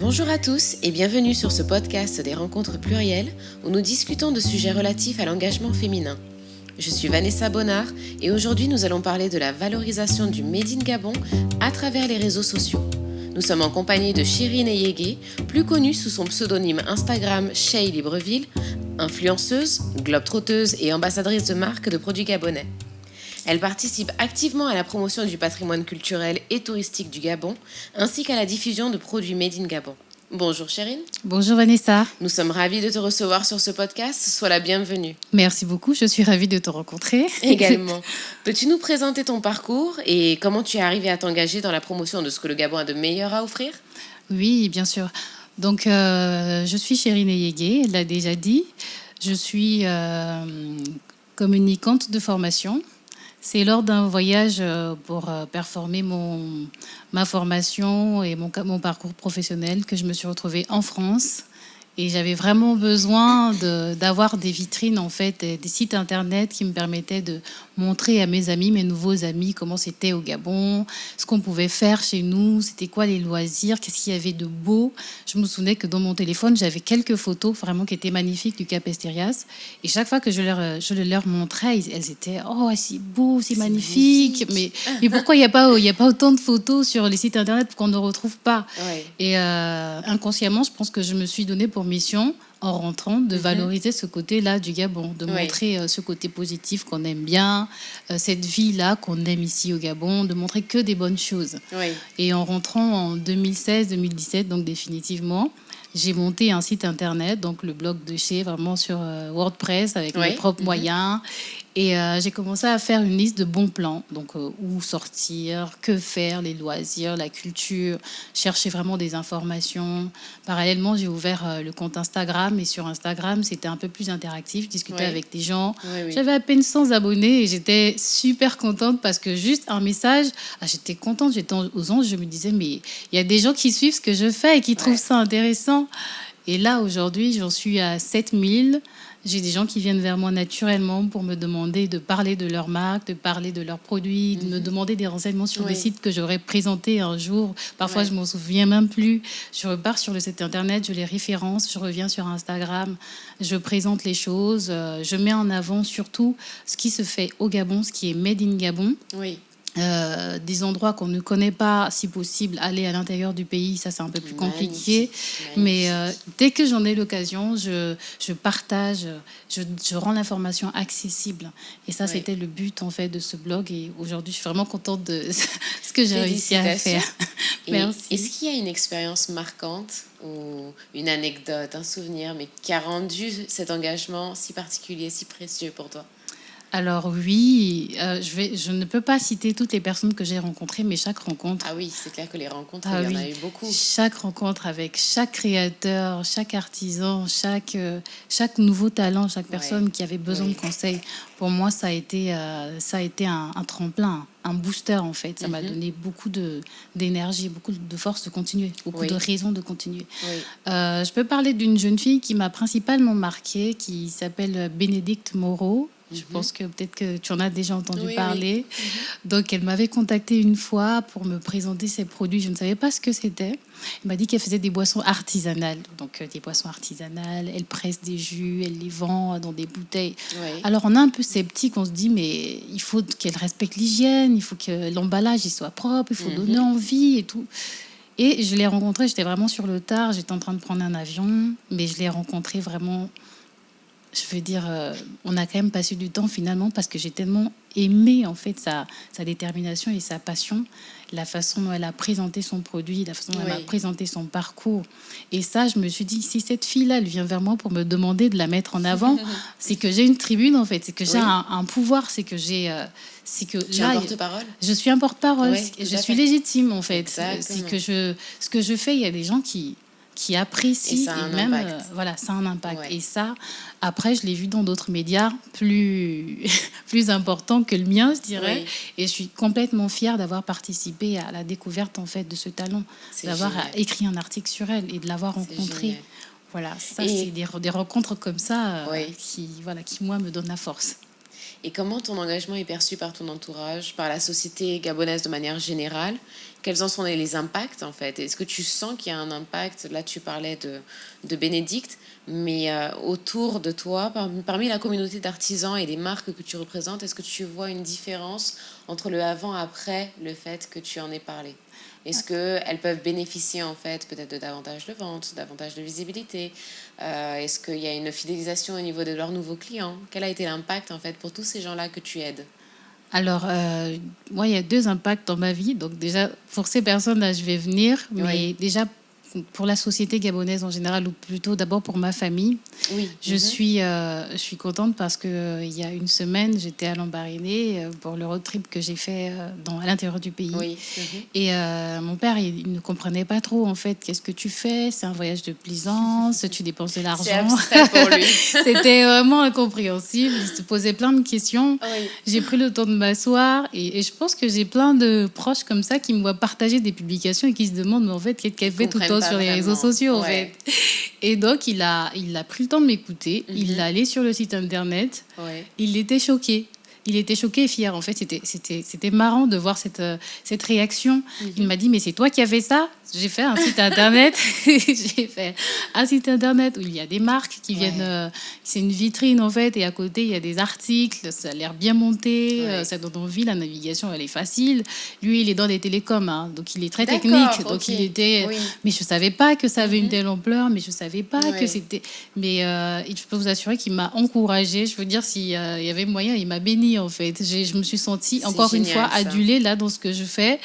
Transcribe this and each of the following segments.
Bonjour à tous et bienvenue sur ce podcast des rencontres plurielles où nous discutons de sujets relatifs à l'engagement féminin. Je suis Vanessa Bonnard et aujourd'hui nous allons parler de la valorisation du Made in Gabon à travers les réseaux sociaux. Nous sommes en compagnie de Chérine Eyégué, plus connue sous son pseudonyme Instagram Shay Libreville, influenceuse, globe-trotteuse et ambassadrice de marques de produits gabonais. Elle participe activement à la promotion du patrimoine culturel et touristique du Gabon, ainsi qu'à la diffusion de produits Made in Gabon. Bonjour Chérine. Bonjour Vanessa. Nous sommes ravis de te recevoir sur ce podcast. Sois la bienvenue. Merci beaucoup, je suis ravie de te rencontrer. Également. Peux-tu nous présenter ton parcours et comment tu es arrivée à t'engager dans la promotion de ce que le Gabon a de meilleur à offrir ? Oui, bien sûr. Donc, je suis Chérine Eyégué, elle l'a déjà dit. Je suis communicante de formation. C'est lors d'un voyage pour performer ma formation et mon parcours professionnel que je me suis retrouvée en France. Et j'avais vraiment besoin d'avoir des vitrines, en fait, des sites internet qui me permettaient de montrer à mes amis, mes nouveaux amis, comment c'était au Gabon, ce qu'on pouvait faire chez nous, c'était quoi les loisirs, qu'est-ce qu'il y avait de beau. Je me souvenais que dans mon téléphone, j'avais quelques photos vraiment qui étaient magnifiques du Cap Esterias. Et chaque fois que je leur montrais, elles étaient « Oh, c'est beau, c'est magnifique !» Mais pourquoi il n'y a pas autant de photos sur les sites internet qu'on ne retrouve pas ? Ouais. Et inconsciemment, je pense que je me suis donné pour mission, en rentrant, de valoriser ce côté-là du Gabon, de montrer ce côté positif qu'on aime bien, cette vie-là qu'on aime ici au Gabon, de montrer que des bonnes choses. Oui. Et en rentrant en 2016-2017, donc définitivement, j'ai monté un site internet, donc le blog de chez, vraiment sur WordPress, avec mes propres moyens. Et j'ai commencé à faire une liste de bons plans, donc où sortir, que faire, les loisirs, la culture, chercher vraiment des informations. Parallèlement, j'ai ouvert le compte Instagram, et sur Instagram, c'était un peu plus interactif, je discutais avec des gens. J'avais à peine 100 abonnés et j'étais super contente parce que juste un message, j'étais contente, j'étais aux anges, je me disais, mais il y a des gens qui suivent ce que je fais et qui trouvent ça intéressant. Et là, aujourd'hui, j'en suis à 7000. J'ai des gens qui viennent vers moi naturellement pour me demander de parler de leur marque, de parler de leurs produits, de me demander des renseignements sur des sites que j'aurais présentés un jour. Parfois, je ne m'en souviens même plus. Je repars sur le site internet, je les référence, je reviens sur Instagram, je présente les choses, je mets en avant surtout ce qui se fait au Gabon, ce qui est made in Gabon. Oui. Des endroits qu'on ne connaît pas, si possible, aller à l'intérieur du pays, ça c'est un peu plus compliqué. Mais dès que j'en ai l'occasion, je partage, je rends l'information accessible. Et ça, c'était le but en fait de ce blog. Et aujourd'hui, je suis vraiment contente de ce que j'ai réussi à faire. Merci. Est-ce qu'il y a une expérience marquante ou une anecdote, un souvenir, mais qui a rendu cet engagement si particulier, si précieux pour toi ? Alors oui, je ne peux pas citer toutes les personnes que j'ai rencontrées, mais chaque rencontre... Ah oui, c'est clair que les rencontres, il y en a eu beaucoup. Chaque rencontre avec chaque créateur, chaque artisan, chaque nouveau talent, chaque personne qui avait besoin de conseils, pour moi, ça a été un tremplin, un booster en fait. Ça m'a donné beaucoup d'énergie, beaucoup de force de continuer, beaucoup de raisons de continuer. Je peux parler d'une jeune fille qui m'a principalement marquée, qui s'appelle Bénédicte Moreau. Je pense que peut-être que tu en as déjà entendu parler. Donc, elle m'avait contactée une fois pour me présenter ses produits. Je ne savais pas ce que c'était. Elle m'a dit qu'elle faisait des boissons artisanales. Donc, des boissons artisanales. Elle presse des jus, elle les vend dans des bouteilles. Alors, on est un peu sceptique. On se dit, mais il faut qu'elle respecte l'hygiène. Il faut que l'emballage il soit propre. Il faut donner envie et tout. Et je l'ai rencontrée. J'étais vraiment sur le tard. J'étais en train de prendre un avion. Mais je l'ai rencontrée vraiment... Je veux dire, on a quand même passé du temps finalement parce que j'ai tellement aimé en fait sa détermination et sa passion, la façon dont elle a présenté son produit, la façon dont elle a présenté son parcours. Et ça, je me suis dit, si cette fille-là, elle vient vers moi pour me demander de la mettre en avant, c'est que j'ai une tribune en fait, c'est que j'ai un pouvoir, c'est que j'ai... Tu es un porte-parole. Je suis un porte-parole, je suis légitime en fait. Exactement. C'est que ce que je fais, il y a des gens qui apprécient et ça a un même impact. Ça a un impact et ça après je l'ai vu dans d'autres médias plus importants que le mien, je dirais, et je suis complètement fière d'avoir participé à la découverte en fait de ce talent, d'avoir écrit un article sur elle et de l'avoir rencontrée. Voilà, ça c'est des rencontres comme ça qui moi me donnent la force. Et comment ton engagement est perçu par ton entourage, par la société gabonaise de manière générale? Quels en sont les impacts en fait? Est-ce que tu sens qu'il y a un impact? Là, tu parlais de Bénédicte, mais autour de toi, parmi la communauté d'artisans et des marques que tu représentes, est-ce que tu vois une différence entre le avant-après le fait que tu en aies parlé? Est-ce qu'elles peuvent bénéficier en fait peut-être de davantage de ventes, davantage de visibilité? Est-ce qu'il y a une fidélisation au niveau de leurs nouveaux clients? Quel a été l'impact en fait pour tous ces gens-là que tu aides? Alors, moi, il y a deux impacts dans ma vie. Donc déjà, pour ces personnes-là, je vais venir. Oui, Mais déjà, pour la société gabonaise en général, ou plutôt d'abord pour ma famille, oui, je suis contente parce que il y a une semaine, j'étais à Lambaréné pour le road trip que j'ai fait à l'intérieur du pays. oui. Et mon père, il ne comprenait pas trop, en fait, qu'est-ce que tu fais? C'est un voyage de plaisance, tu dépenses de C'est l'argent. abstrait pour lui. C'était vraiment incompréhensible. Il se posait plein de questions. Oui, J'ai pris le temps de m'asseoir et je pense que j'ai plein de proches comme ça qui me voient partager des publications et qui se demandent, mais en fait, qu'est-ce qu'elle ils fait tout le comprennent temps pas sur les réseaux vraiment. sociaux, en fait. Ouais. Et donc, il a pris le temps de m'écouter. Il est allé sur le site internet. Ouais. Il était choqué. Il était choqué et fier. En fait, c'était marrant de voir cette réaction. Il m'a dit, mais c'est toi qui as fait ça? J'ai fait un site internet. J'ai fait un site internet où il y a des marques qui viennent. Ouais. C'est une vitrine, en fait. Et à côté, il y a des articles. Ça a l'air bien monté. Ouais. Ça donne envie. La navigation, elle est facile. Lui, il est dans les télécoms. Hein, donc, il est très D'accord, technique. Donc, ok. il était. Oui. Mais je savais pas que ça avait une telle ampleur. Mais je savais pas que Ouais. c'était. Mais je peux vous assurer qu'il m'a encouragée. Je veux dire, s'il y avait moyen, il m'a béni en fait. Je me suis sentie C'est encore une fois génial ça. adulée là dans ce que je fais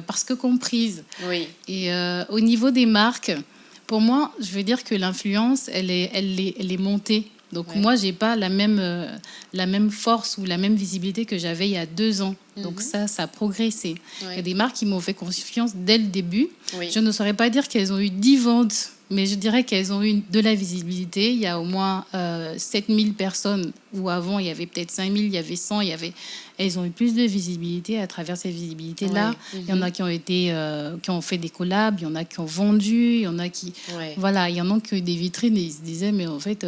parce que comprise. Oui. Et au niveau des marques, pour moi, je veux dire que l'influence, elle est montée. Donc Ouais. moi, j'ai pas la même force ou la même visibilité que j'avais il y a 2 ans. Donc ça a progressé. Il y a Ouais. des marques qui m'ont fait confiance dès le début. Oui. Je ne saurais pas dire qu'elles ont eu 10 ventes, mais je dirais qu'elles ont eu de la visibilité. Il y a au moins 7000 personnes, où avant il y avait peut-être 5000, il y avait 100, elles ont eu plus de visibilité à travers ces visibilités-là. Ouais. Il y en a qui ont qui ont fait des collabs, il y en a qui ont vendu, il y en a qui, Ouais. voilà, il y en a qui ont eu des vitrines et ils se disaient, mais en fait,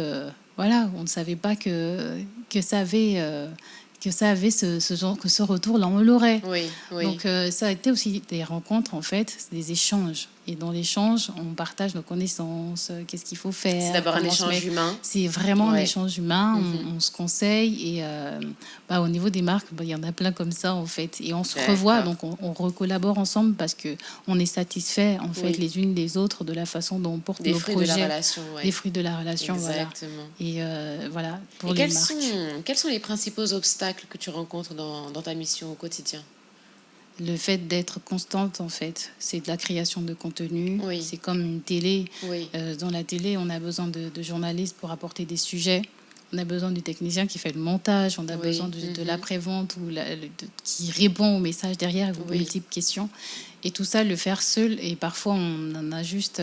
voilà, on ne savait pas que ça avait, ce genre, que ce retour-là, on l'aurait. Oui. Oui. Donc, ça a été aussi des rencontres, en fait, des échanges. Et dans l'échange, on partage nos connaissances, qu'est-ce qu'il faut C'est faire, d'abord un comment se échange mettre. humain. C'est vraiment un Ouais. échange humain, on se conseille. Et au niveau des marques, il y en a plein comme ça, en fait. Et on se revoit, D'accord. donc on recollabore ensemble parce qu'on est satisfait, en fait, Oui. les unes des autres de la façon dont on porte Des nos fruits de la projets, relation. des Ouais. fruits de la relation, voilà. Exactement. Et voilà, pour Et les marques. quels sont les principaux obstacles que tu rencontres dans ta mission au quotidien? Le fait d'être constante, en fait, c'est de la création de contenu. Oui. C'est comme une télé. Oui. Dans la télé, on a besoin de journalistes pour apporter des sujets. On a besoin du technicien qui fait le montage. On a Oui. besoin de l'après-vente ou qui répond aux messages derrière, aux Oui. multiples questions. Et tout ça, le faire seul. Et parfois, on en a juste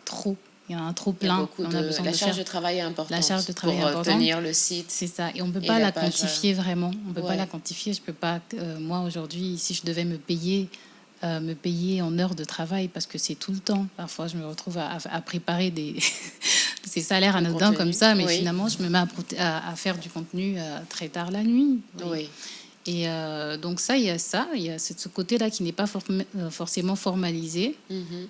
trop. Il y a un trop Il y a plein. beaucoup On a de... besoin La de charge faire de travail est importante la charge de travail pour importante. tenir le site C'est ça. Et on ne peut et pas la la page. quantifier vraiment. On ne peut pas Ouais. la quantifier. Je peux pas, moi, aujourd'hui, si je devais me payer en heures de travail, parce que c'est tout le temps. Parfois, je me retrouve à préparer ces salaires Le anodins contenu. comme ça, mais Oui. finalement, je me mets à faire du contenu très tard la nuit. Oui. Oui. Et donc ça, il y a ce côté-là qui n'est pas forcément formalisé,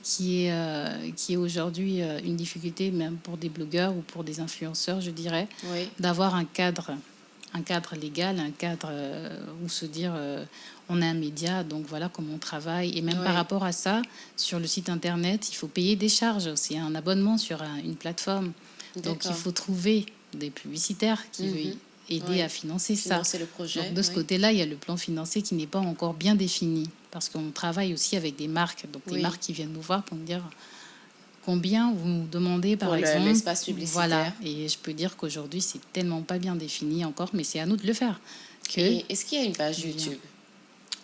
qui est aujourd'hui une difficulté, même pour des blogueurs ou pour des influenceurs, je dirais, Oui. d'avoir un cadre légal, un cadre où se dire on est un média, donc voilà comment on travaille. Et même Oui. par rapport à ça, sur le site internet, il faut payer des charges. C'est un abonnement sur une plateforme. Donc il D'accord. faut trouver des publicitaires qui veuillent aider Oui. à financer ça. Financer le projet. Donc de ce Oui. côté-là, il y a le plan financier qui n'est pas encore bien défini parce qu'on travaille aussi avec des marques, donc des Oui. marques qui viennent nous voir pour nous dire combien vous nous demandez par Pour exemple. l'espace publicitaire. Voilà, et je peux dire qu'aujourd'hui c'est tellement pas bien défini encore, mais c'est à nous de le faire. Et est-ce qu'il y a une page Bien. YouTube?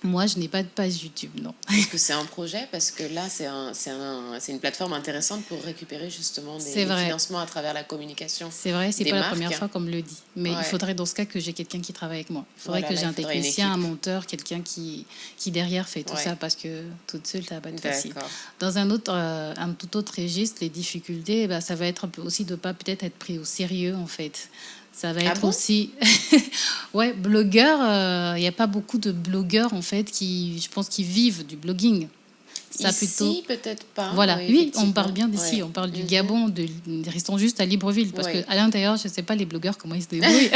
Moi, je n'ai pas de page YouTube, non. Est-ce que c'est un projet? Parce que là, c'est une plateforme intéressante pour récupérer justement C'est des vrai. financements à travers la communication C'est vrai, c'est des pas la marques. première fois qu'on me le dit. Mais Ouais. il faudrait dans ce cas que j'ai quelqu'un qui travaille avec moi. Il faudrait Voilà, que là, j'ai il un faudrait une technicien, un équipe. monteur, quelqu'un qui derrière fait tout Ouais. ça parce que toute seule, ça va pas être facile. D'accord. Dans un tout autre registre, les difficultés, ça va être un peu aussi de pas peut-être être pris au sérieux en fait. Ça va être aussi... ouais, blogueur, il n'y a pas beaucoup de blogueurs, en fait, je pense, qui vivent du blogging. Ça ici, plutôt... peut-être pas. Voilà, oui, on parle bien d'ici, on parle du Gabon, restons juste à Libreville, parce qu'à l'intérieur, je ne sais pas les blogueurs comment ils se débrouillent.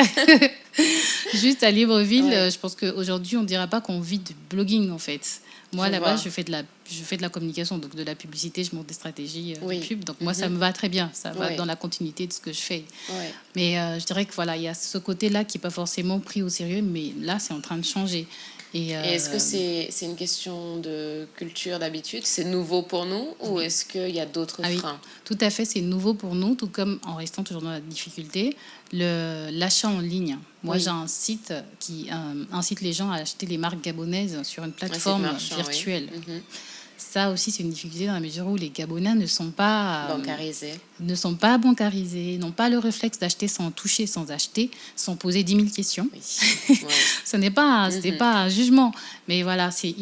Juste à Libreville, je pense qu'aujourd'hui, on ne dira pas qu'on vit du blogging, en fait. Moi, là-bas, je fais de la communication, donc de la publicité, je monte des stratégies de pub. Donc, moi, ça me va très bien. Ça va dans la continuité de ce que je fais. Mais je dirais que voilà, il y a ce côté-là qui n'est pas forcément pris au sérieux, mais là, c'est en train de changer. Et est-ce que c'est une question de culture, d'habitude? C'est nouveau pour nous ou est-ce qu'il y a d'autres freins? Oui, tout à fait, c'est nouveau pour nous, tout comme en restant toujours dans la difficulté. L'achat en ligne. Moi, j'ai un site qui incite les gens à acheter les marques gabonaises sur une plateforme virtuelle. Ça aussi, c'est une difficulté dans la mesure où les Gabonais ne sont pas bancarisés, n'ont pas le réflexe d'acheter sans toucher, sans acheter, sans poser 10 000 questions. Oui. Ce n'est pas, pas un jugement, mais voilà, c'est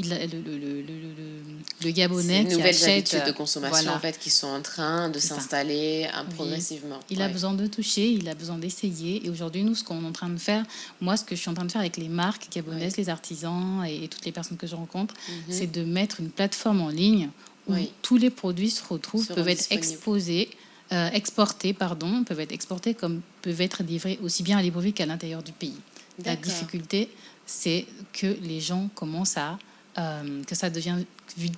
le Gabonais qui achète... nouvelles habitudes de consommation en fait, qui sont en train de s'installer progressivement. Il a besoin de toucher, il a besoin d'essayer. Et aujourd'hui, nous, ce qu'on est en train de faire, moi, ce que je suis en train de faire avec les marques gabonaises, les artisans et toutes les personnes que je rencontre, c'est de mettre une plateforme en ligne où tous les produits se retrouvent, peuvent être exportés, peuvent être exportés comme peuvent être livrés aussi bien à Libreville qu'à l'intérieur du pays. La difficulté, c'est que les gens commencent à... que ça devient...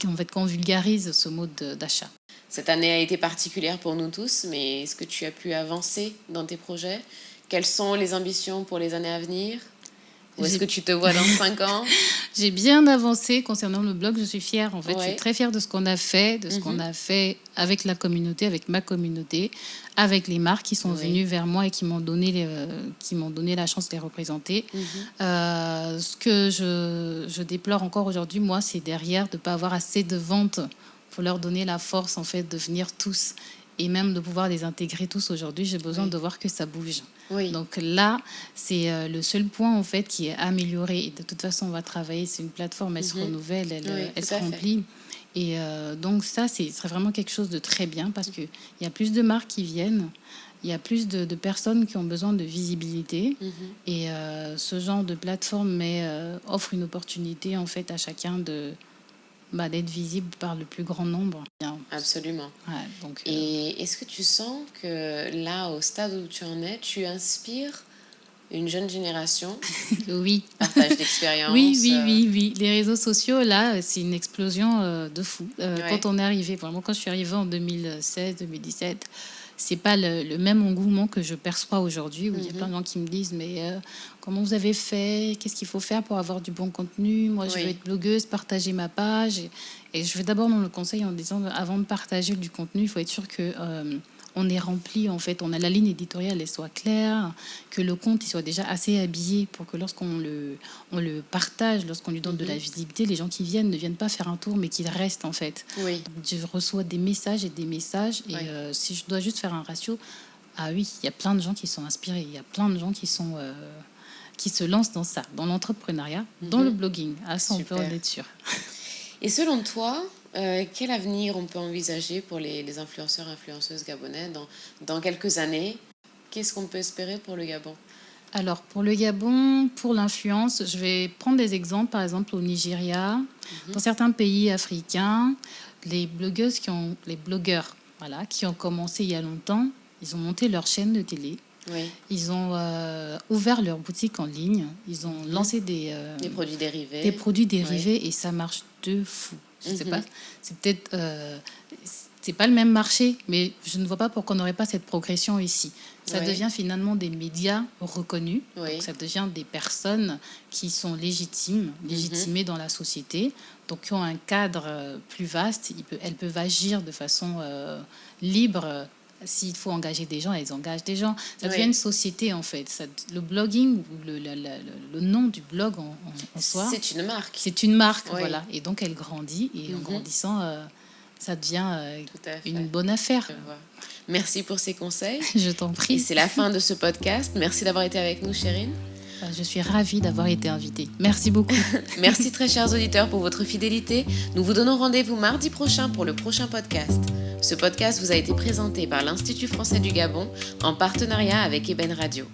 En fait, qu'on vulgarise ce mode d'achat. Cette année a été particulière pour nous tous, mais est-ce que tu as pu avancer dans tes projets? Quelles sont les ambitions pour les années à venir? Où est-ce que tu te vois dans 5 ans? J'ai bien avancé concernant le blog. Je suis fière. En fait, je suis très fière de ce qu'on a fait, de ce qu'on a fait avec la communauté, avec ma communauté, avec les marques qui sont venues vers moi et qui m'ont donné la chance de les représenter. Ce que je déplore encore aujourd'hui, moi, c'est derrière de ne pas avoir assez de ventes pour leur donner la force, en fait, de venir tous et même de pouvoir les intégrer tous aujourd'hui. J'ai besoin de voir que ça bouge. Donc là, c'est le seul point en fait qui est amélioré. Et de toute façon, on va travailler. C'est une plateforme, elle se renouvelle, elle se remplit. Et donc ça, ce serait vraiment quelque chose de très bien parce qu'il y a plus de marques qui viennent. Il y a plus de personnes qui ont besoin de visibilité. Et ce genre de plateforme offre une opportunité en fait à chacun d'être visible par le plus grand nombre. Absolument. Donc, et est-ce que tu sens que là, au stade où tu en es, tu inspires une jeune génération? Oui. Partage d'expérience. Oui. Les réseaux sociaux, là, c'est une explosion de fou. Quand on est arrivé, vraiment, quand je suis arrivée en 2016, 2017, c'est pas le même engouement que je perçois aujourd'hui, où il y a plein de gens qui me disent mais comment vous avez fait, qu'est-ce qu'il faut faire pour avoir du bon contenu, moi je veux être blogueuse, partager ma page et je vais d'abord dans le conseil en disant avant de partager du contenu, il faut être sûr que on est rempli, en fait, on a la ligne éditoriale, elle soit claire, que le compte il soit déjà assez habillé pour que lorsqu'on le partage, lorsqu'on lui donne de la visibilité, les gens qui viennent ne viennent pas faire un tour, mais qu'ils restent, en fait. Je reçois des messages et si je dois juste faire un ratio, il y a plein de gens qui sont inspirés, il y a plein de gens qui se lancent dans ça, dans l'entrepreneuriat, dans le blogging. Ça, on peut en être sûr. Et selon toi, quel avenir on peut envisager pour les influenceurs et influenceuses gabonais dans quelques années? Qu'est-ce qu'on peut espérer pour le Gabon? Alors, pour le Gabon, pour l'influence, je vais prendre des exemples. Par exemple, au Nigeria, dans certains pays africains, les blogueurs qui ont commencé il y a longtemps, ils ont monté leur chaîne de télé. Ils ont ouvert leur boutique en ligne. Ils ont lancé des produits dérivés. Des produits dérivés et ça marche de fou. Je sais pas, c'est peut-être c'est pas le même marché, mais je ne vois pas pourquoi on n'aurait pas cette progression ici. Ça devient finalement des médias reconnus. Donc ça devient des personnes qui sont légitimées dans la société, donc qui ont un cadre plus vaste. Elles peuvent agir de façon libre. S'il faut engager des gens, elles engagent des gens. Ça devient une société, en fait. Le blogging, le nom du blog en soi... C'est une marque. C'est une marque, voilà. Et donc, elle grandit. Et en grandissant, ça devient une bonne affaire. Merci pour ces conseils. Je t'en prie. Et c'est la fin de ce podcast. Merci d'avoir été avec nous, Chérine. Je suis ravie d'avoir été invitée. Merci beaucoup. Merci très chers auditeurs pour votre fidélité. Nous vous donnons rendez-vous mardi prochain pour le prochain podcast. Ce podcast vous a été présenté par l'Institut français du Gabon en partenariat avec Eben Radio.